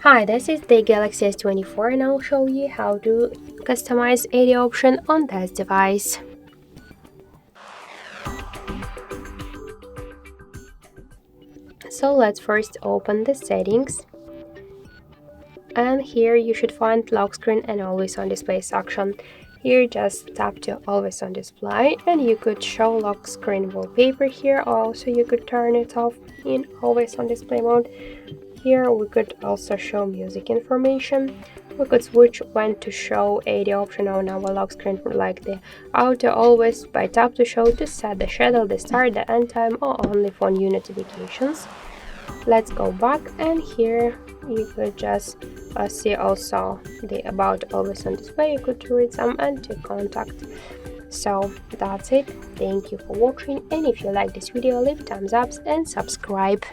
Hi, this is the Galaxy S24 and I'll show you how to customize AD option on this device. So let's first open the settings, and here you should find lock screen and always on display section. Here just tap to always on display and you could show lock screen wallpaper here. Also you could turn it off in always on display mode. Here we could also show music information. We could switch when to show AD option on our lock screen, like the auto always by tap to show, to set the schedule, the start, the end time, or only for new notifications. Let's go back, and here you could just see also the about always on display. You could read some and to contact. So that's it. Thank you for watching, and if you like this video, leave thumbs up and subscribe.